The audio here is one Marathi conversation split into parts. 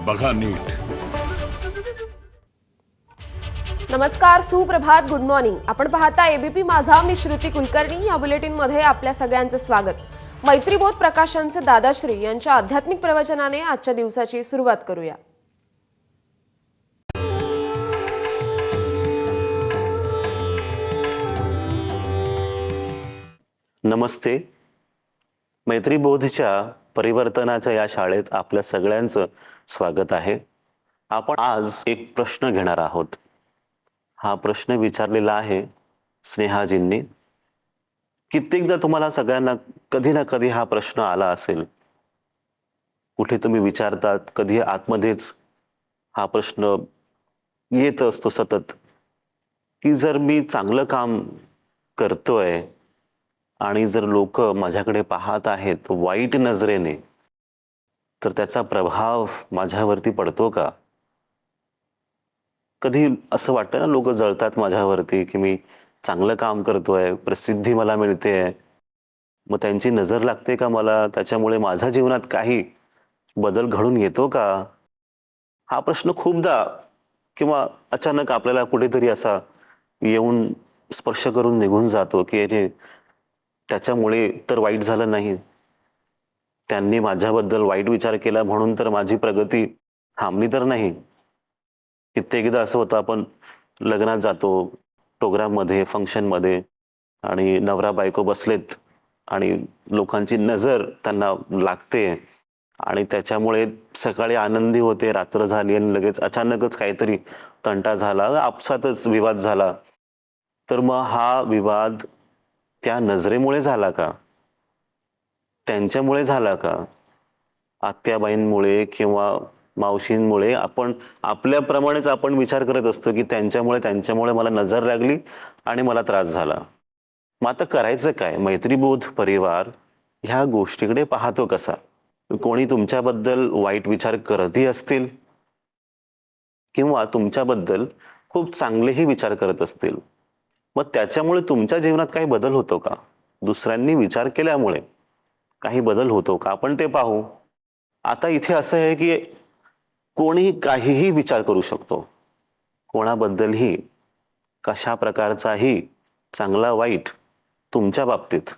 बघा नीट. नमस्कार, सुप्रभात, गुड मॉर्निंग. आपण पाहता एबीपी माझा. मी श्रुती कुलकर्णी. या बुलेटिन मध्ये आपल्या सगळ्यांचं स्वागत. मैत्रीबोध प्रकाशनचे दादाश्री यांच्या आध्यात्मिक प्रवचनाने आजच्या दिवसाची सुरुवात करूया. नमस्ते. मैत्रीबोधच्या परिवर्तनाच्या या शाळेत आपल्या सगळ्यांचं स्वागत आहे. आपण आज एक प्रश्न घेणार आहोत. हा प्रश्न विचारलेला आहे स्नेहाजींनी. कित्येकदा तुम्हाला सगळ्यांना कधी ना कधी हा प्रश्न आला असेल. कुठे तुम्ही विचारतात, कधी आतमध्येच हा प्रश्न येत असतो सतत, की जर मी चांगलं काम करतोय आणि जर लोक माझ्याकडे पाहत आहेत वाईट नजरेने, तर त्याचा प्रभाव माझ्यावरती पडतो का? कधी असं वाटतं ना, लोक जळतात माझ्यावरती की मी चांगलं काम करतोय, प्रसिद्धी मला मिळते, मग त्यांची नजर लागते का मला? त्याच्यामुळे माझ्या जीवनात काही बदल घडून येतो का? हा प्रश्न खूपदा किंवा अचानक आपल्याला कुठेतरी असा येऊन स्पर्श करून निघून जातो की अरे, त्याच्यामुळे तर वाईट झालं नाही, त्यांनी माझ्याबद्दल वाईट विचार केला म्हणून तर माझी प्रगती थांबली तर नाही. कित्येकदा असं होतं, आपण लग्नात जातो, प्रोग्राममध्ये, फंक्शनमध्ये, आणि नवरा बायको बसलेत आणि लोकांची नजर त्यांना लागते आणि त्याच्यामुळे सकाळी आनंदी होते, रात्र झाली आणि लगेच अचानकच काहीतरी तंटा झाला, आपसातच विवाद झाला. तर मग हा विवाद त्या नजरेमुळे झाला का? त्यांच्यामुळे झाला का? आत्याबाईंमुळे किंवा मावशींमुळे? आपण आपल्याप्रमाणेच आपण विचार करत असतो की त्यांच्यामुळे मला नजर लागली आणि मला त्रास झाला. मग आता करायचं काय? मैत्रीबोध परिवार ह्या गोष्टीकडे पाहतो कसा? कोणी तुमच्याबद्दल वाईट विचार करतही असतील किंवा तुमच्याबद्दल खूप चांगलेही विचार करत असतील, मग त्याच्यामुळे तुमच्या जीवनात काही बदल होतो का? दुसऱ्यांनी विचार केल्यामुळे काही बदल होतो का? आपण ते पाहू. आता इथे असं आहे की कोणीही काहीही विचार करू शकतो, कोणाबद्दलही कशा प्रकारचाही चांगला वाईट तुमच्या बाबतीत.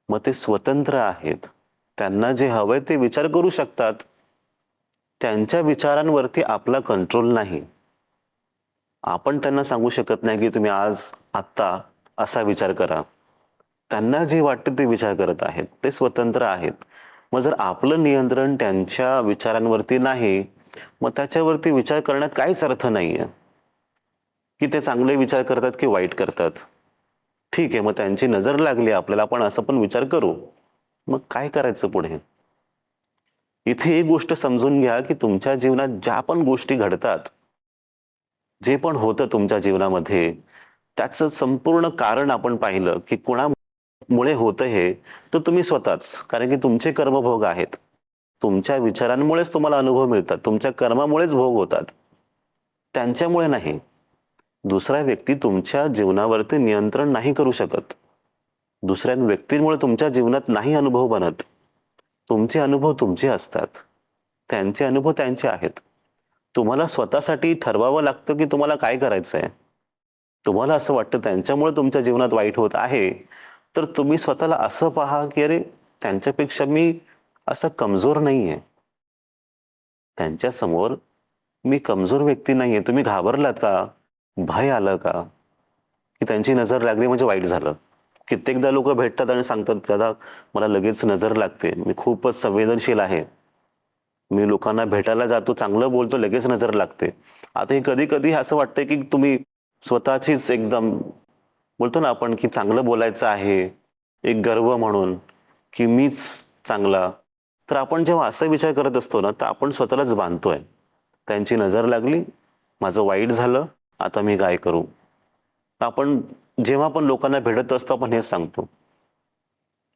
मग ते स्वतंत्र आहेत, त्यांना जे हवंय ते विचार करू शकतात. त्यांच्या विचारांवरती आपला कंट्रोल नाही. आपण त्यांना सांगू शकत नाही की तुम्ही आत्ता असा विचार करा. त्यांना जे वाटतं ते विचार करत आहेत, ते स्वतंत्र आहेत. मग जर आपलं नियंत्रण त्यांच्या विचारांवरती नाही, मग त्याच्यावरती विचार करण्यात काहीच अर्थ नाहीये की ते चांगले विचार करतात की वाईट करतात. ठीक आहे, मग त्यांची नजर लागली आपल्याला, आपण असं पण विचार करू. मग काय करायचं पुढे? इथे एक गोष्ट समजून घ्या की तुमच्या जीवनात ज्या पण गोष्टी घडतात, जे पण होतं तुमच्या जीवनामध्ये, त्याचं संपूर्ण कारण आपण पाहिलं की कोणामुळे होतं हे, तर तुम्ही स्वतःच. कारण की तुमचे कर्मभोग आहेत. तुमच्या विचारांमुळेच तुम्हाला अनुभव मिळतात, तुमच्या कर्मामुळेच भोग होतात, त्यांच्यामुळे नाही. दुसरा व्यक्ती तुमच्या जीवनावरती नियंत्रण नाही करू शकत. दुसऱ्या व्यक्तींमुळे तुमच्या जीवनात नाही अनुभव बनत. तुमचे अनुभव तुमचे असतात, त्यांचे अनुभव त्यांचे आहेत. तुम्हाला स्वतःसाठी ठरवावं लागतं की तुम्हाला काय करायचंय. तुम्हाला असं वाटतं त्यांच्यामुळे तुमच्या जीवनात वाईट होत आहे, तर तुम्ही स्वतःला असं पहा की अरे, त्यांच्यापेक्षा मी असं कमजोर नाहीये, त्यांच्या समोर मी कमजोर व्यक्ती नाहीये. तुम्ही घाबरलात का? भय आलं का? की त्यांची नजर लागली म्हणजे वाईट झालं? कित्येकदा लोक भेटतात आणि सांगतात, दादा मला लगेच नजर लागते, मी खूपच संवेदनशील आहे, मी लोकांना भेटायला जातो, चांगलं बोलतो, लगेच नजर लागते. आता हे कधी कधी असं वाटतंय की तुम्ही स्वतःचीच एकदम, बोलतो ना आपण की चांगलं बोलायचं आहे, एक गर्व म्हणून की मीच चांगला. तर आपण जेव्हा असा विचार करत असतो ना, तर आपण स्वतःलाच बांधतोय. त्यांची नजर लागली, माझं वाईट झालं, आता मी काय करू? आपण जेव्हा पण लोकांना भेटत असतो, आपण हेच सांगतो,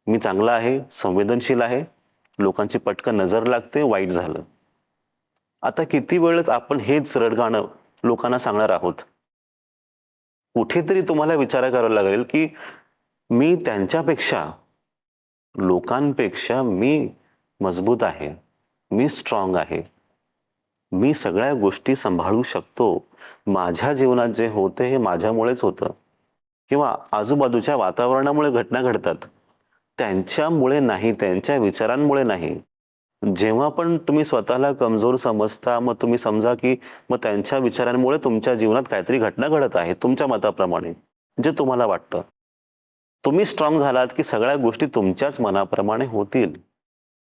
मी चांगला आहे, संवेदनशील आहे, लोकांची पटकन नजर लागते, वाईट झालं. आता किती वेळच आपण हेच रडगाणं लोकांना सांगणार आहोत? कुठेतरी तुम्हाला विचार करावा लागेल की मी त्यांच्यापेक्षा, लोकांपेक्षा मी मजबूत आहे, मी स्ट्रॉंग आहे. मी सगळ्या गोष्टी सांभाळू शकतो. माझ्या जीवनात जे होते हे माझ्यामुळेच होतं किंवा आजूबाजूच्या वातावरणामुळे घटना घडतात. त्यांच्यामुळे नाही, त्यांच्या विचारांमुळे नाही. जेव्हा पण तुम्ही स्वतःला कमजोर समजता, मग तुम्ही समजा की मग त्यांच्या विचारांमुळे तुमच्या जीवनात काहीतरी घटना घडत आहे तुमच्या मताप्रमाणे, जे तुम्हाला वाटतं. तुम्ही स्ट्रॉंग झालात की सगळ्या गोष्टी तुमच्याच मनाप्रमाणे होतील.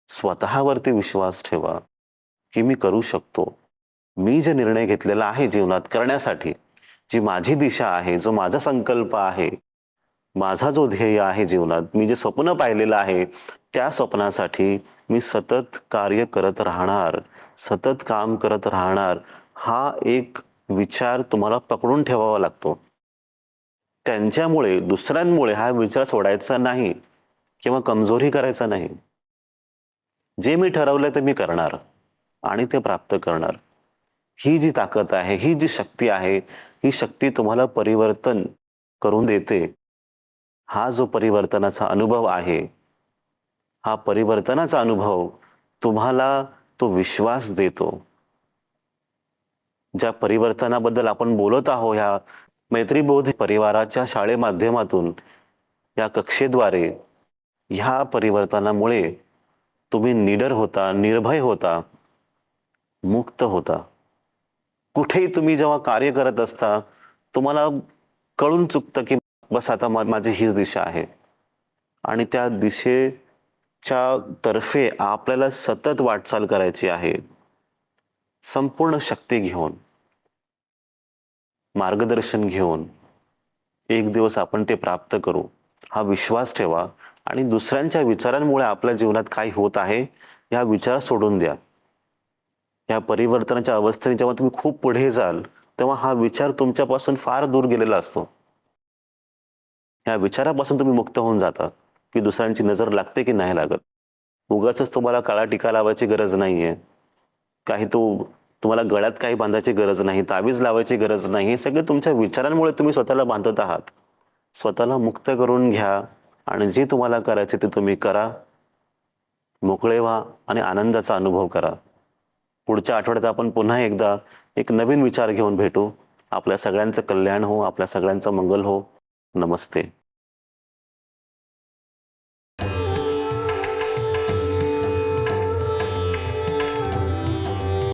स्वतःवरती विश्वास ठेवा की मी करू शकतो. मी जे निर्णय घेतलेला आहे जीवनात करण्यासाठी, जी माझी दिशा आहे, जो माझा संकल्प आहे, माझा जो ध्येय आहे जीवनात, मी जे स्वप्न पाहिलेलं आहे, त्या स्वप्नासाठी मी सतत कार्य करत राहणार, सतत काम करत राहणार. हा एक विचार तुम्हाला पकडून ठेवावा लागतो. त्यांच्यामुळे, दुसऱ्यांमुळे हा विचार सोडायचा नाही किंवा कमजोरी करायचा नाही. जे मी ठरवलंय ते मी करणार आणि ते प्राप्त करणार. ही जी ताकद आहे, ही जी शक्ती आहे, ही शक्ती तुम्हाला परिवर्तन करून देते. हा जो परिवर्तनाचा अनुभव आहे, हा परिवर्तनाचा अनुभव तुम्हाला तो विश्वास देतो. ज्या परिवर्तनाबद्दल आपण बोलत आहोत, ह्या मैत्रीबोध परिवाराच्या शाळे माध्यमातून, या कक्षेद्वारे, ह्या परिवर्तनामुळे तुम्ही निडर होता, निर्भय होता, मुक्त होता. कुठेही तुम्ही जेव्हा कार्य करत असता, तुम्हाला कळून चुकतं की बस आता माझी हीच दिशा आहे आणि त्या दिशेच्या तर्फे आपल्याला सतत वाटचाल करायची आहे. संपूर्ण शक्ती घेऊन, मार्गदर्शन घेऊन एक दिवस आपण ते प्राप्त करू, हा विश्वास ठेवा आणि दुसऱ्यांच्या विचारांमुळे आपल्या जीवनात काय होत आहे, या विचार सोडून द्या. या परिवर्तनाच्या अवस्थेने जेव्हा तुम्ही खूप पुढे जाल, तेव्हा हा विचार तुमच्यापासून फार दूर गेलेला असतो. या विचारापासून तुम्ही मुक्त होऊन जाता की दुसऱ्यांची नजर लागते की नाही लागत. उगाचच तुम्हाला काळा टीका लावायची गरज नाहीये. काही तुम्हाला गळ्यात काही बांधायची गरज नाही, तावीज लावायची गरज नाही. हे सगळे तुमच्या विचारांमुळे तुम्ही स्वतःला बांधत आहात. स्वतःला मुक्त करून घ्या आणि जे तुम्हाला करायचे ते तुम्ही करा. मोकळे व्हा आणि आनंदाचा अनुभव करा. पुढच्या आठवड्यात आपण पुन्हा एकदा एक नवीन विचार घेऊन भेटू. आपल्या सगळ्यांचं कल्याण हो, आपल्या सगळ्यांचं मंगल हो. नमस्ते.